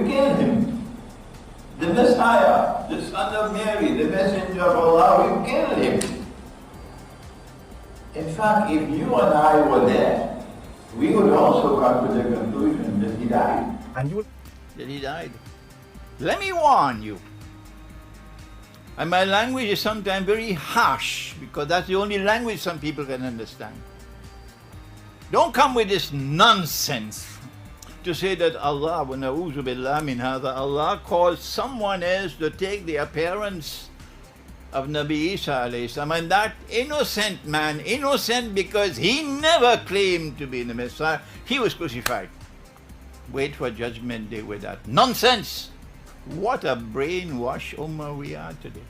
killed him. The Messiah, the son of Mary, the messenger of Allah, we killed him. In fact, if you and I were there, we would also come to the conclusion that he died. And you That he died. Let me warn you. And my language is sometimes very harsh because that's the only language some people can understand. Don't come with this nonsense to say that Allah, wa na'udhu billah min hadha, Allah calls someone else to take the appearance of Nabi Isa alayhi salam, and that innocent man, innocent because he never claimed to be the Messiah, he was crucified. Wait for judgment day with that nonsense. What a brainwash ummah we are today.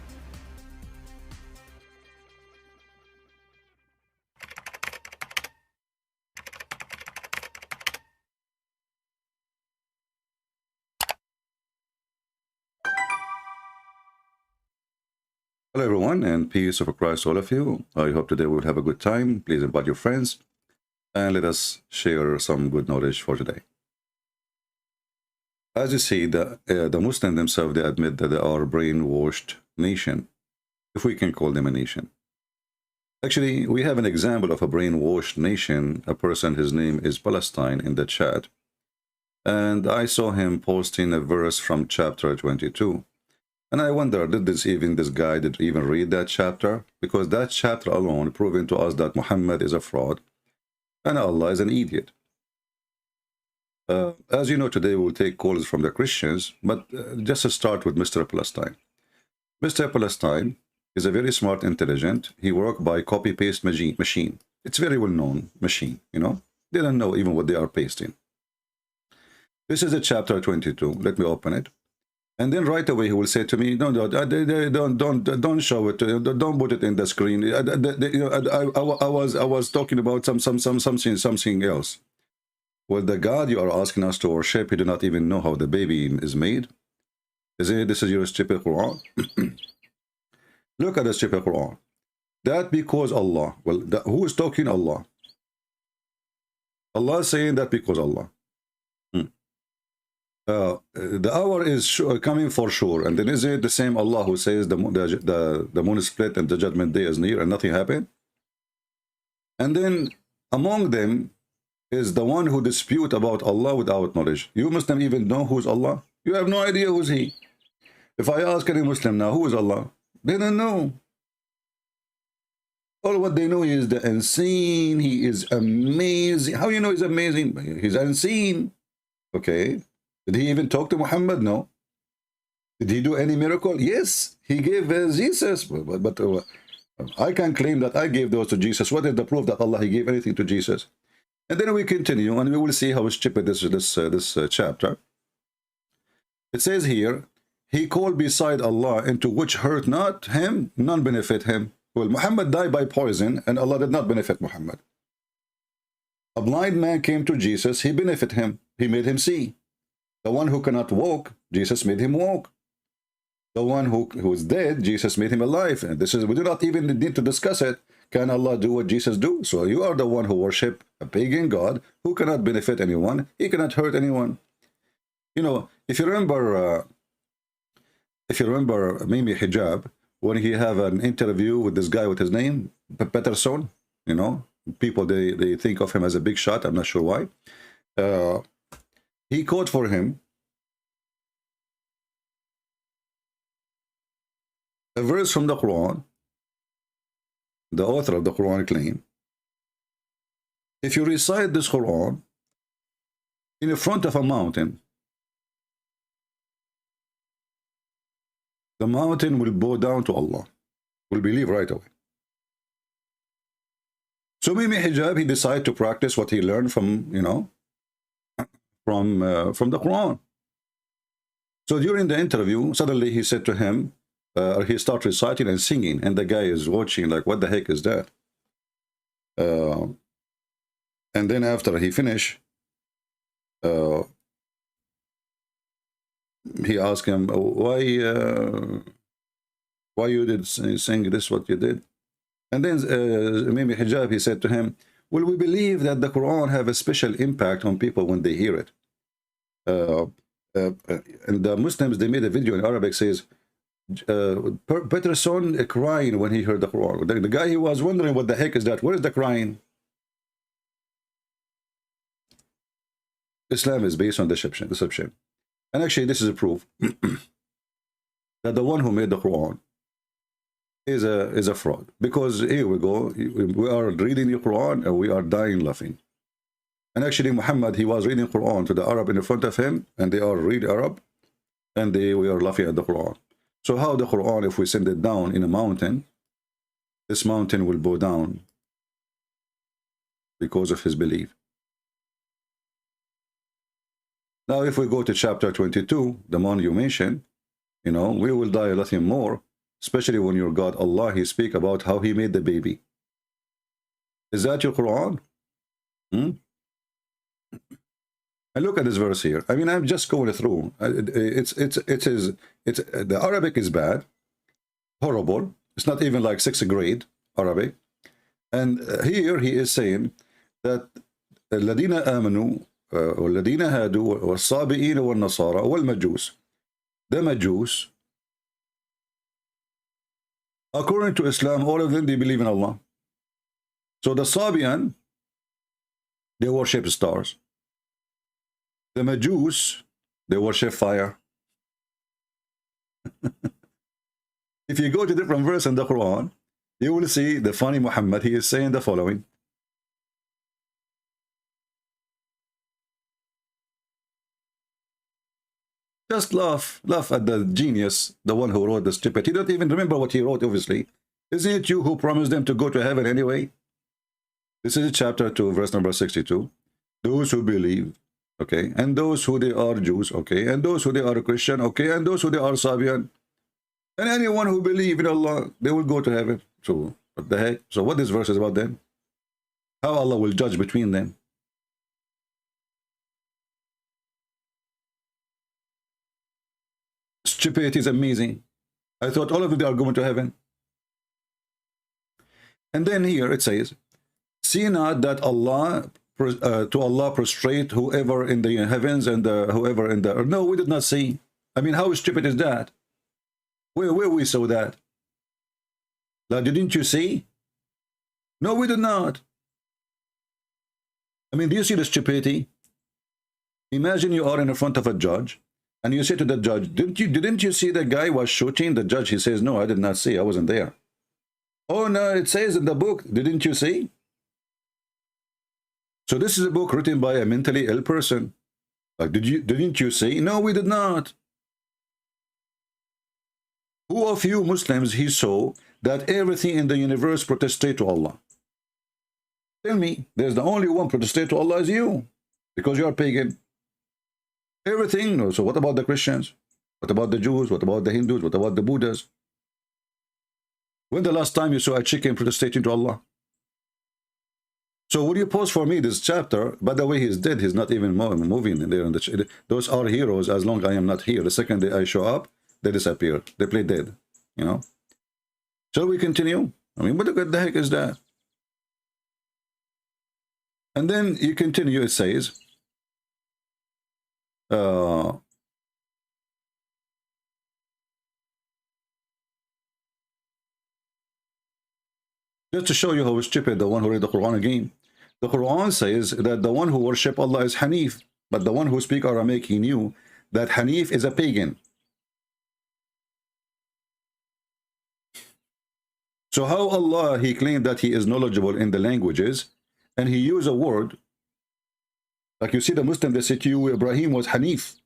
Hello everyone, and peace of Christ all of you. I hope today we will have a good time. Please invite your friends and let us share some good knowledge for today. As you see, the Muslims themselves, they admit that they are a brainwashed nation, if we can call them a nation. Actually, we have an example of a brainwashed nation, a person, his name is Palestine, in the chat. And I saw him posting a verse from chapter 22. And I wonder, did this guy even read that chapter? Because that chapter alone proving to us that Muhammad is a fraud and Allah is an idiot. As you know, today we'll take calls from the Christians, but just to start with Mr. Palestine. Mr. Palestine is a very smart, intelligent. He worked by copy-paste machine. It's very well-known machine, you know. They don't know even what they are pasting. This is a chapter 22. Let me open it. And then right away he will say to me, don't show it, don't put it in the screen. I was talking about something else. Well, the God you are asking us to worship, you do not even know how the baby is made. This is your stupid Quran. Look at the stupid Quran. That because Allah. Well, who is talking? Allah. Allah is saying that because Allah. The hour is coming for sure. And then is it the same Allah who says the moon is split and the judgment day is near and nothing happened? And then among them is the one who dispute about Allah without knowledge. You Muslim even know who's Allah? You have no idea who's he. If I ask any Muslim now, who is Allah? They don't know. All what they know is the unseen. He is amazing. How you know he's amazing? He's unseen. Okay. Did he even talk to Muhammad? No. Did he do any miracle? Yes. He gave Jesus. But I can claim that I gave those to Jesus. What is the proof that Allah he gave anything to Jesus? And then we continue and we will see how stupid this chapter. It says here, he called beside Allah into which hurt not him, none benefit him. Well, Muhammad died by poison and Allah did not benefit Muhammad. A blind man came to Jesus, he benefited him, he made him see. The one who cannot walk, Jesus made him walk. The one who is dead, Jesus made him alive. And this is, we do not even need to discuss it. Can Allah do what Jesus do? So you are the one who worship a pagan God who cannot benefit anyone. He cannot hurt anyone. You know, if you remember Mimi Hijab, when he have an interview with this guy with his name, Peterson, you know, people, they think of him as a big shot. I'm not sure why. He quote for him a verse from the Quran. The author of the Quran claim, if you recite this Quran in the front of a mountain, the mountain will bow down to Allah, will believe right away. So Mimi Hijab, he decided to practice what he learned from, you know, from the Quran. So during the interview, suddenly he said to him, he started reciting and singing, and the guy is watching like, what the heck is that? And then after he finished, he asked him, why you did sing this, what you did? And then Mimi Hijab, he said to him, well, we believe that the Quran have a special impact on people when they hear it. and the Muslims, they made a video in Arabic, says, Peterson crying when he heard the Quran. The guy, he was wondering what the heck is that? Where is the crying? Islam is based on deception. And actually, this is a proof that the one who made the Quran is a fraud. Because here we go, we are reading the Quran and we are dying laughing. And actually, Muhammad, he was reading Quran to the Arab in front of him, and they are read Arab, and we are laughing at the Quran. So how the Quran, if we send it down in a mountain, this mountain will bow down because of his belief. Now, if we go to chapter 22, the one you mentioned, you know, we will die a lot more, especially when your God, Allah, he speak about how he made the baby. Is that your Quran? And look at this verse here. I mean, I'm just going through. The Arabic is bad, horrible. It's not even like 6th grade Arabic. And here he is saying that الذين آمنوا والذين هادوا والصابئين والنصارى والمجوس. The Majus, according to Islam, all of them, they believe in Allah. So the Sabian, they worship stars. The Majus, they worship fire. If you go to different verse in the Quran, you will see the funny Muhammad, he is saying the following. Just laugh at the genius, the one who wrote the stupid. He don't even remember what he wrote, obviously. Isn't it you who promised them to go to heaven anyway? This is chapter 2, verse number 62. Those who believe, okay, and those who they are Jews, okay, and those who they are Christian, okay, and those who they are Sabian, and anyone who believe in Allah, they will go to heaven. So what the heck? So what this verse is about then? How Allah will judge between them? Stupidity is amazing. I thought all of them are going to heaven. And then here it says, see not that Allah to Allah prostrate whoever in the heavens and whoever in the earth. No, we did not see. I mean, how stupid is that? Where we saw that? Like, didn't you see? No, we did not. I mean, do you see the stupidity? Imagine you are in front of a judge, and you say to the judge, didn't you see the guy was shooting? The judge, he says, no, I did not see. I wasn't there. Oh, no, it says in the book, didn't you see? So this is a book written by a mentally ill person. Like, didn't you see? No, we did not. Who of you Muslims he saw that everything in the universe protested to Allah? Tell me, there's the only one protested to Allah is you, because you are pagan. Everything, no. So what about the Christians? What about the Jews? What about the Hindus? What about the Buddhas? When the last time you saw a chicken protesting to Allah? So would you post for me this chapter? By the way, he's dead. He's not even moving in there. Those are heroes as long as I am not here. The second day I show up, they disappear. They play dead, you know. Shall we continue? I mean, what the heck is that? And then you continue, it says, just to show you how stupid the one who read the Quran again. The Quran says that the one who worship Allah is Hanif, but the one who speak Aramaic, he knew that Hanif is a pagan. So how Allah, he claimed that he is knowledgeable in the languages, and he used a word, like you see the Muslim, they say to you, Ibrahim was Hanif.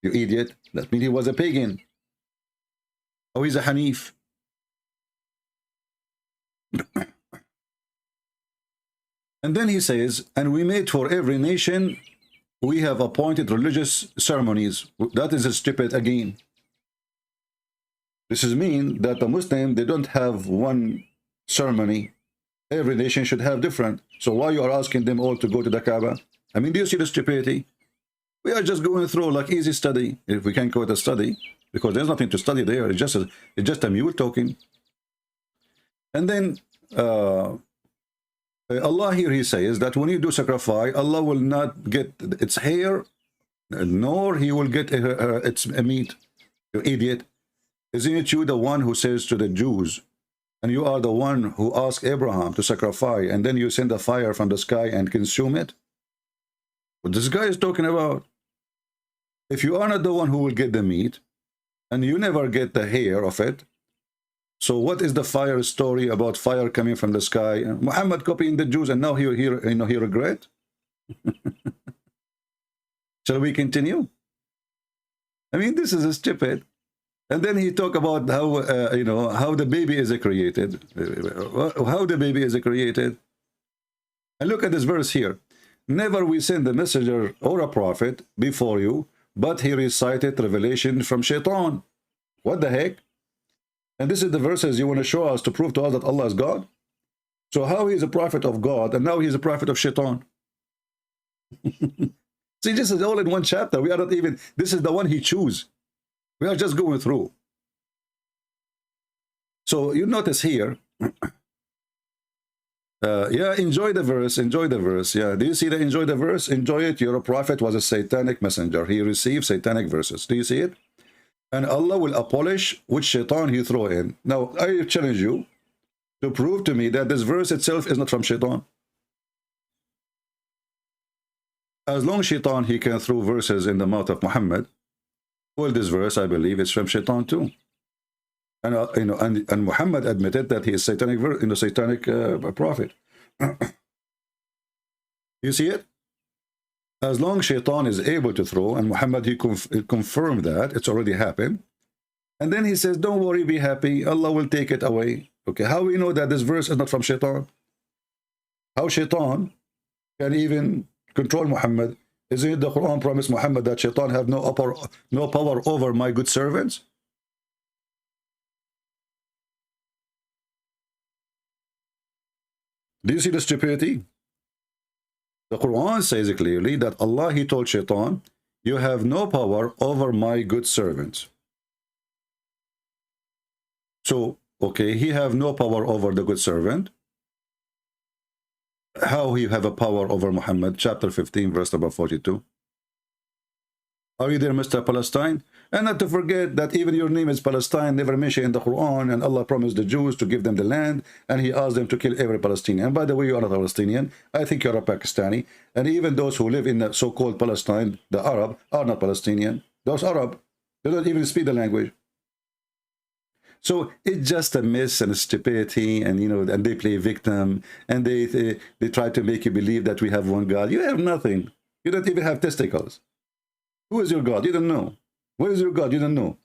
You idiot. That means he was a pagan. Oh, he's a Hanif. And then he says, and we made for every nation, we have appointed religious ceremonies. That is stupid again. This is mean that the Muslim, they don't have one ceremony. Every nation should have different. So why you are asking them all to go to the Kaaba? I mean, do you see the stupidity? We are just going through like easy study, if we can call it a study, because there's nothing to study there. It's just a mule talking. And then Allah here, he says that when you do sacrifice, Allah will not get its hair nor he will get its meat. You idiot. Isn't it you the one who says to the Jews, and you are the one who asked Abraham to sacrifice, and then you send a fire from the sky and consume it? What this guy is talking about? If you are not the one who will get the meat, and you never get the hair of it, so what is the fire story about fire coming from the sky? Muhammad copying the Jews, and now he regret? Shall we continue? I mean, this is stupid. And then he talk about how how the baby is created, how the baby is created. And look at this verse here. Never we send a messenger or a prophet before you, but he recited revelation from Shaitan. What the heck? And this is the verses you want to show us to prove to us that Allah is God? So how he is a prophet of God and now he is a prophet of Shaitan? See, this is all in one chapter. We are not even, this is the one he chose. We are just going through. So you notice here, yeah, enjoy the verse, enjoy the verse. Yeah, do you see the enjoy the verse? Enjoy it. Your prophet was a satanic messenger. He received satanic verses. Do you see it? And Allah will abolish which shaitan he throw in. Now, I challenge you to prove to me that this verse itself is not from shaitan. As long as shaitan, he can throw verses in the mouth of Muhammad, well, this verse, I believe, is from shaitan too. And and Muhammad admitted that he is satanic, satanic prophet. You see it? As long as shaitan is able to throw, and Muhammad, he confirmed that it's already happened. And then he says, don't worry, be happy, Allah will take it away. Okay, how we know that this verse is not from shaitan? How shaitan can even control Muhammad? Isn't it the Quran promised Muhammad that shaitan have no power over my good servants? Do you see the stupidity? The Quran says clearly that Allah, he told shaitan, you have no power over my good servants. So, okay, he have no power over the good servant. How he have a power over Muhammad? Chapter 15, verse number 42. Are you there, Mr. Palestine? And not to forget that even your name is Palestine, never mentioned in the Quran, and Allah promised the Jews to give them the land, and he asked them to kill every Palestinian. And by the way, you are not a Palestinian. I think you're a Pakistani. And even those who live in the so-called Palestine, the Arab, are not Palestinian. Those Arab, they don't even speak the language. So it's just a mess and a stupidity, and and they play victim, and they try to make you believe that we have one God. You have nothing. You don't even have testicles. Who is your God? You don't know. Where is your God? You don't know.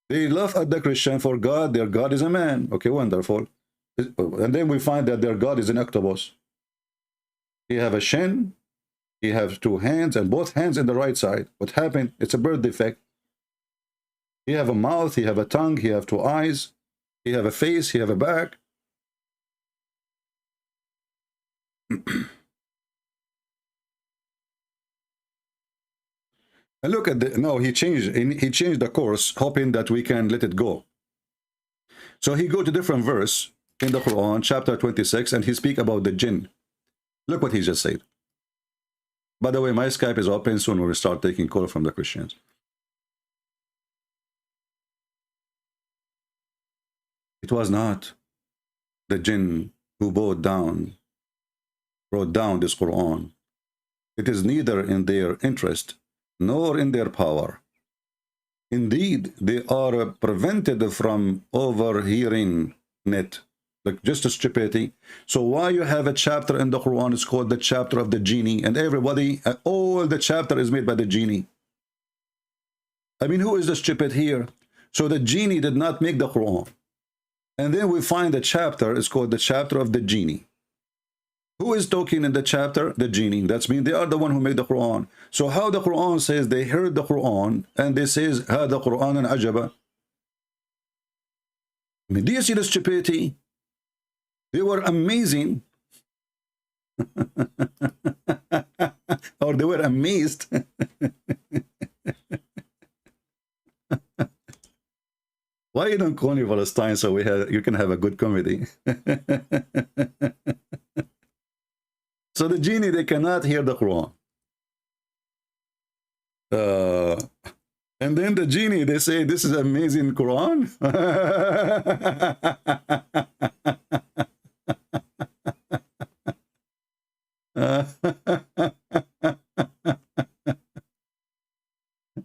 They laugh at the Christian for God. Their God is a man. Okay, wonderful. And then we find that their God is an octopus. He have a shin. He has two hands, and both hands in the right side. What happened? It's a birth defect. He have a mouth. He have a tongue. He have two eyes. He have a face. He have a back. And look at the, no, he changed the course, hoping that we can let it go. So he go to different verse in the Quran, chapter 26, and he speak about the jinn. Look what he just said. By the way, my Skype is open. Soon we will start taking call from the Christians. It was not the jinn who brought down this Quran. It is neither in their interest nor in their power. Indeed, they are prevented from overhearing it. Like just a stupidity. So why you have a chapter in the Quran, it's called the chapter of the genie, and everybody, all the chapter is made by the genie. I mean, who is the stupid here? So the genie did not make the Quran. And then we find the chapter is called the chapter of the genie. Who is talking in the chapter? The genie. That's mean they are the one who made the Quran. So how the Quran says they heard the Quran and they says, هذا قرآن عجبا. I mean, do you see the stupidity? They were amazing. Or they were amazed. Why you don't call me Palestine so you can have a good comedy? So the genie, they cannot hear the Quran. And then the genie, they say, this is amazing Quran.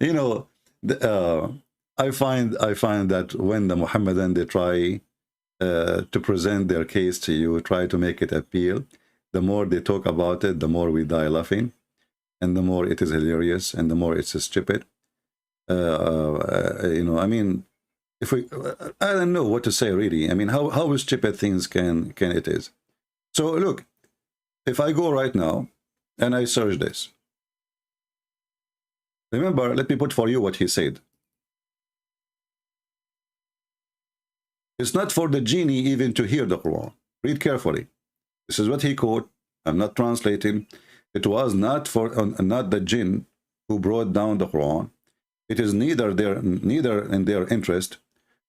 You know, I find that when the Muhammadan, they try to present their case to you, try to make it appeal, the more they talk about it, the more we die laughing, and the more it is hilarious, and the more it's stupid. You know, I mean, if we, I don't know what to say really. I mean, how stupid things can it is. So look, if I go right now and I search this, remember, let me put for you what he said. It's not for the genie even to hear the Quran. Read carefully. This is what he quote. I'm not translating. It was not for not the jinn who brought down the Quran. It is neither in their interest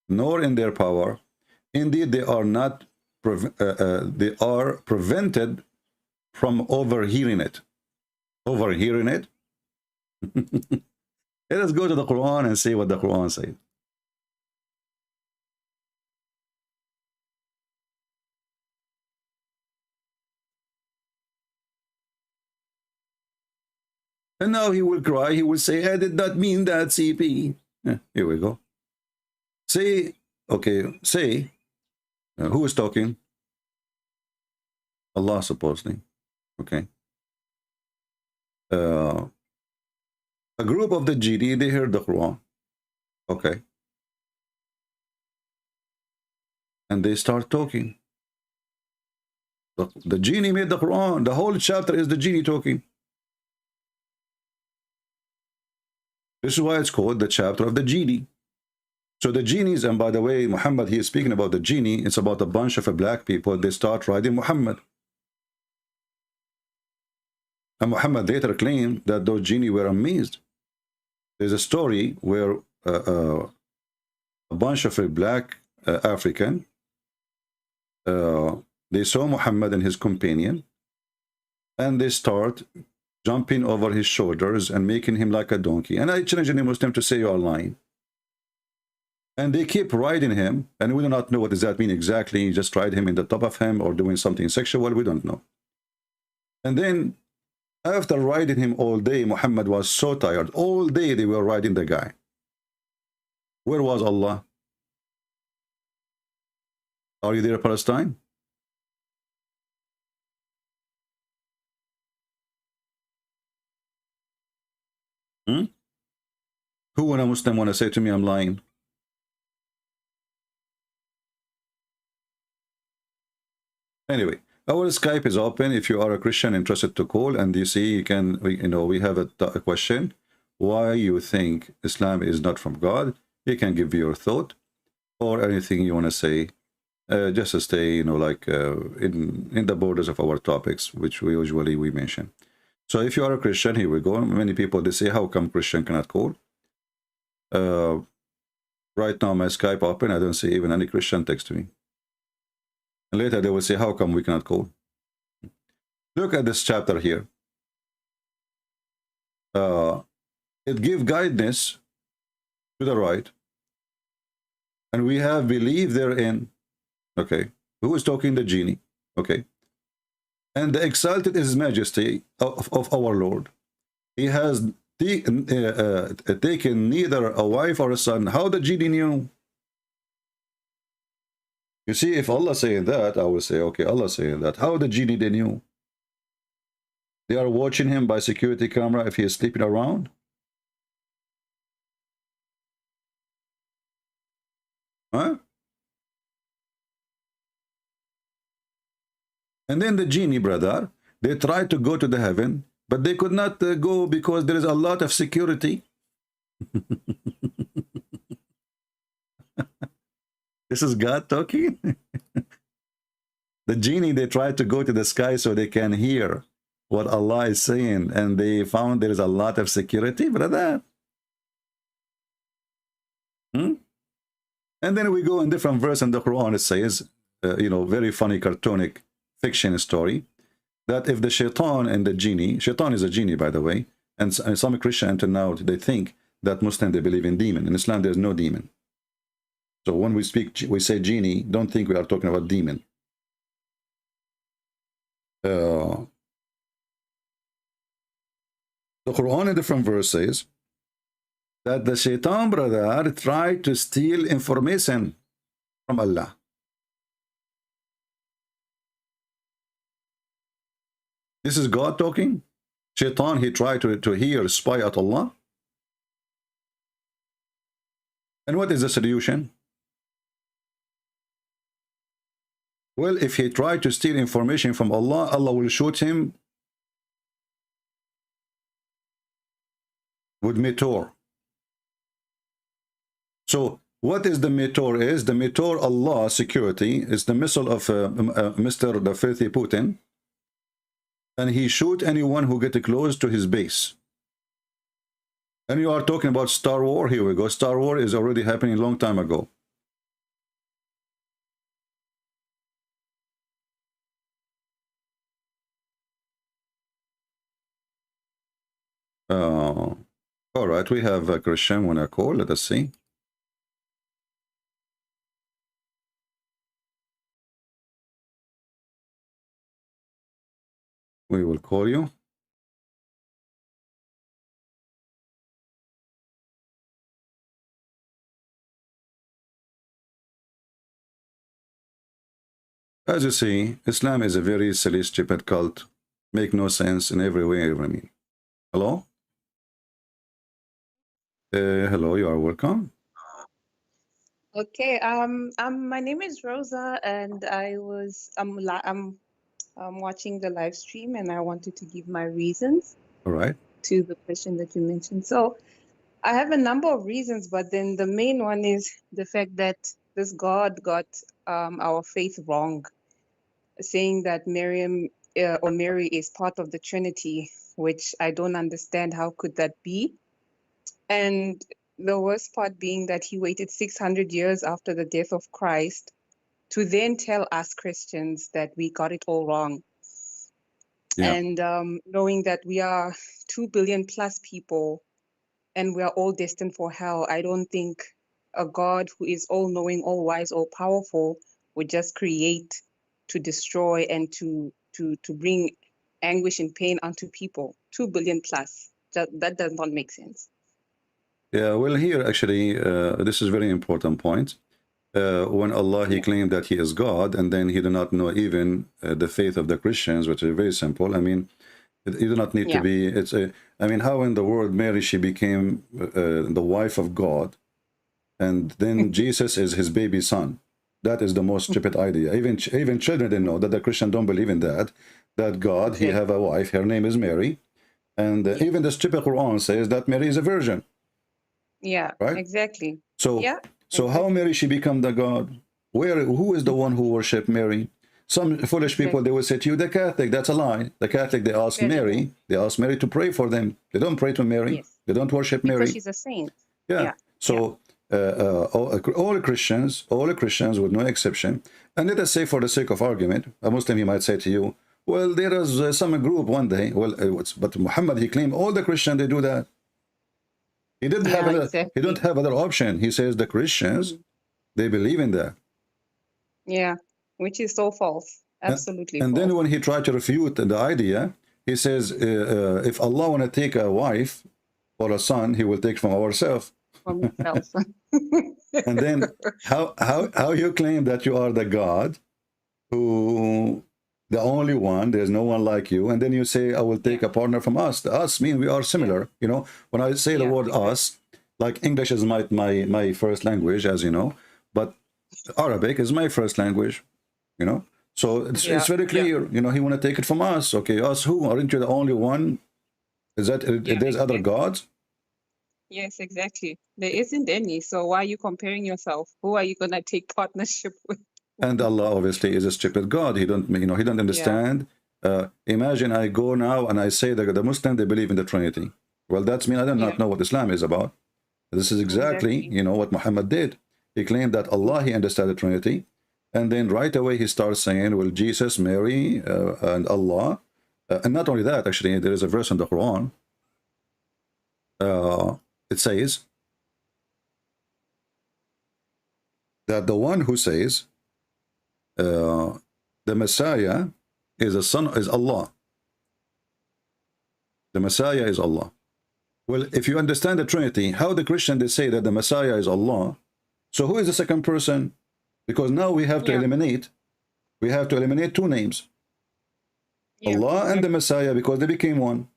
nor in their power. Indeed, they are not. They are prevented from overhearing it. Overhearing it. Let us go to the Quran and see what the Quran says. And now he will cry. He will say, I did not mean that, CP. Yeah, here we go. Say, okay, say, who is talking? Allah, supposedly. Okay. A group of the genie, they heard the Quran. Okay. And they start talking. The genie made the Quran. The whole chapter is the genie talking. This is why it's called the chapter of the genie. So the genies, and by the way, Muhammad, he is speaking about the genie. It's about a bunch of black people. They start riding Muhammad. And Muhammad later claimed that those genie were amazed. There's a story where a bunch of black African, they saw Muhammad and his companion, and they start jumping over his shoulders and making him like a donkey. And I challenge any Muslim to say you are lying. And they keep riding him, and we do not know what does that mean exactly. You just ride him in the top of him or doing something sexual, we don't know. And then after riding him all day, Muhammad was so tired. All day they were riding the guy. Where was Allah? Are you there, Palestine? Who, when a Muslim, want to say to me I'm lying? Anyway, our Skype is open. If you are a Christian interested to call, and you see, you can, we have a question. Why you think Islam is not from God? You can give your thought or anything you want to say. Just to stay, like in the borders of our topics, which we usually mention. So if you are a Christian, here we go. Many people, they say, how come Christian cannot call? Right now, my Skype open. I don't see even any Christian text me. And later they will say, how come we cannot call? Look at this chapter here. It gives guidance to the right. And we have believed therein. Okay. Who is talking? The genie. Okay. And the exalted is his majesty of our Lord. He has taken neither a wife or a son. How the genie knew? You see, if Allah saying that, I will say, okay, Allah saying that. How the genie they knew? They are watching him by security camera if he is sleeping around. Huh? And then the genie, brother, they tried to go to the heaven, but they could not go because there is a lot of security. This is God talking. The genie, they tried to go to the sky so they can hear what Allah is saying, and they found there is a lot of security, brother. And then we go in different verse in the Quran. It says, very funny cartoonic fiction story, that if the shaitan and the genie, shaitan is a genie, by the way, and some Christian until now, they think that Muslim, they believe in demon. In Islam, there's no demon. So when we speak, we say genie, don't think we are talking about demon. The Quran in different verses that the shaitan, brother, tried to steal information from Allah. This is God talking. Shaitan, he tried to hear, spy at Allah. And what is the solution? Well, if he tried to steal information from Allah, Allah will shoot him with meteor. So what is the meteor is? The meteor, Allah security, is the missile of Mr. the filthy Putin. And he shoot anyone who get close to his base. And you are talking about Star Wars. Here we go. Star Wars is already happening a long time ago. All right, we have a Christian when I call. Let us see. We will call you. As you see, Islam is a very silly, stupid cult. Make no sense in every way, I mean. Hello? Hello, you are welcome. Okay. My name is Rosa, and I'm watching the live stream, and I wanted to give my reasons. All right. To the question that you mentioned. So I have a number of reasons, but then the main one is the fact that this God got our faith wrong, saying that Mary is part of the Trinity, which I don't understand. How could that be? And the worst part being that he waited 600 years after the death of Christ to then tell us Christians that we got it all wrong. Yeah. And knowing that we are 2 billion plus people and we are all destined for hell, I don't think a God who is all-knowing, all-wise, all-powerful would just create to destroy and to bring anguish and pain onto people. 2 billion plus. That does not make sense. Yeah, well, here actually, this is a very important point. When Allah, he claimed that he is God, and then he did not know even the faith of the Christians, which is very simple. I mean, you do not need to be, I mean, how in the world Mary, she became the wife of God, and then Jesus is his baby son. That is the most stupid idea. Even children didn't know that. The Christian don't believe in that God, he have a wife, her name is Mary, and even the stupid Quran says that Mary is a virgin. Yeah, right? Exactly. So, so how Mary, she become the God? Who is the one who worship Mary? Some foolish people, they will say to you, the Catholic, that's a lie. The Catholic, they ask Mary, to pray for them. They don't pray to Mary. Yes. They don't worship Mary. Because she's a saint. Yeah. So all Christians with no exception, and let us say for the sake of argument, a Muslim, he might say to you, well, there is some group one day, well, but Muhammad, he claimed all the Christians, they do that. He didn't have he don't have other option. He says the Christians, they believe in that. Yeah, which is so false. Absolutely. And then when he tried to refute the idea, he says, if Allah want to take a wife or a son, he will take from ourselves. From himself. And then how you claim that you are the God who the only one, there's no one like you, and then you say, I will take a partner from us. The us mean we are similar. You know, when I say the word us, like English is my first language, as you know, but Arabic is my first language, you know. So it's very clear, you know, he want to take it from us. Okay, us who? Aren't you the only one? Is that, there's other gods? Yes, exactly. There isn't any. So why are you comparing yourself? Who are you going to take partnership with? And Allah obviously is a stupid God. He don't, you know, he don't understand. Imagine I go now and I say that the Muslim, they believe in the Trinity. Well, that's mean I do not know what Islam is about. This is exactly, you know, what Muhammad did. He claimed that Allah, he understood the Trinity. And then right away he starts saying, well, Jesus, Mary, and Allah, And not only that, actually, there is a verse in the Quran. It says that the one who says the Messiah is a son is Allah. The Messiah is Allah. Well, if you understand the Trinity, how the Christian they say that the Messiah is Allah, so who is the second person? Because now we have to eliminate two names. Allah and the Messiah, because they became one.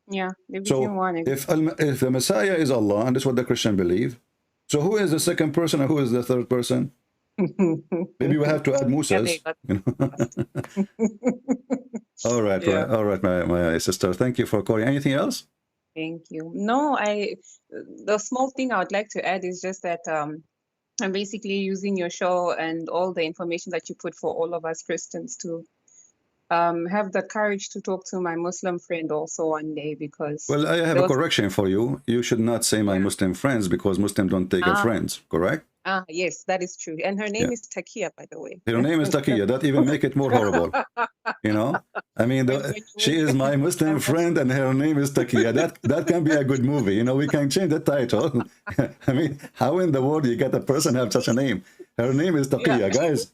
Yeah, they became one. If the Messiah is Allah, and that's what the Christian believe, so who is the second person and who is the third person? Maybe we have to add Musa's. You know? All right, all right, my sister. Thank you for calling. Anything else? Thank you. No, the small thing I would like to add is just that I'm basically using your show and all the information that you put for all of us Christians to have the courage to talk to my Muslim friend also one day, because... Well, I have a correction for you. You should not say my Muslim friends, because Muslims don't take friends, correct? Yes, that is true. And her name is Takia, by the way. Her name is Takia. That even make it more horrible. You know? I mean, she is my Muslim friend and her name is Takia. That can be a good movie. You know, we can change the title. I mean, how in the world you get a person have such a name? Her name is Takia, guys.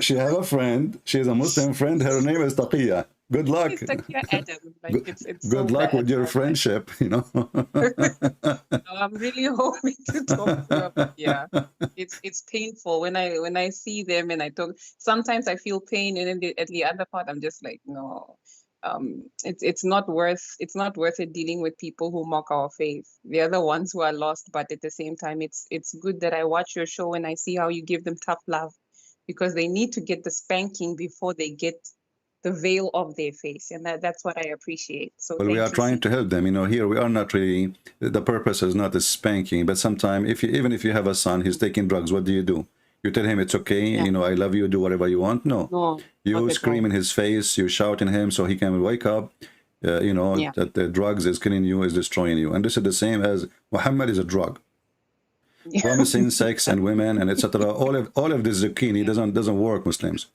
She have a friend. She is a Muslim friend. Her name is Taqiya. Good luck. It's Taqiya Adam. Like, it's good so luck bad. with your friendship, you know. No, I'm really hoping to talk to her. But yeah, it's painful when I see them and I talk. Sometimes I feel pain, and then at the other part, I'm just like, no. It's not worth it dealing with people who mock our faith. They're the ones who are lost. But at the same time, it's good that I watch your show and I see how you give them tough love, because they need to get the spanking before they get the veil of their face, and that's what I appreciate. So well, we are trying to help them. You know, here we are not really. The purpose is not a spanking, but sometimes even if you have a son, he's taking drugs. What do? You tell him it's okay. You know, I love you. Do whatever you want. No, you scream in his face. You shout in him so he can wake up. You know that the drugs is killing you, is destroying you, and this is the same as Muhammad is a drug. Promising sex and women and etc. All of this zucchini doesn't work, Muslims.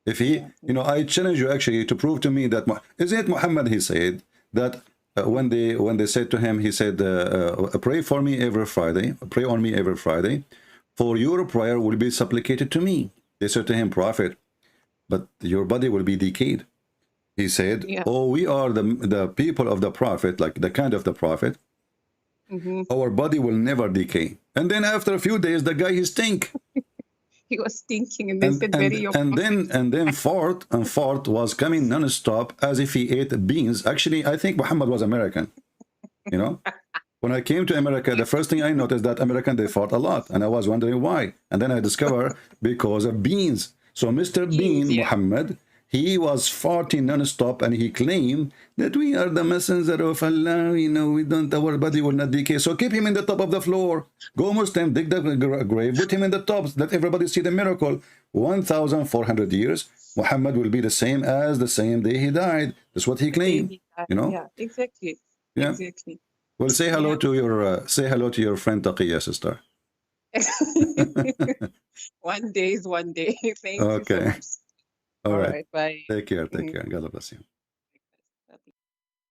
If he, you know, I challenge you actually to prove to me that, isn't it Muhammad, he said that when they said to him, he said, pray for me every Friday, pray on me every Friday, for your prayer will be supplicated to me. They said to him, Prophet, but your body will be decayed. He said, oh, we are the people of the Prophet, like the kind of the Prophet. Our body will never decay. And then after a few days, the guy, he stink. He was stinking, and they said very and then fart was coming non-stop as if he ate beans. Actually, I think Muhammad was American. You know, when I came to America, the first thing I noticed that American, they fart a lot, and I was wondering why. And then I discovered because of beans. So Mr. Bean, Muhammad, he was farting non-stop, and he claimed that we are the messenger of Allah, you know, our body will not decay. So keep him in the top of the floor. Go Muslim, dig the grave, put him in the top, let everybody see the miracle. 1,400 years, Muhammad will be the same as the same day he died. That's what he claimed, you know? Yeah, exactly. Yeah. Exactly. Well, say hello to your friend Taqiya, sister. One day is one day. Thank you so much. All right. Bye. Take care. God bless you.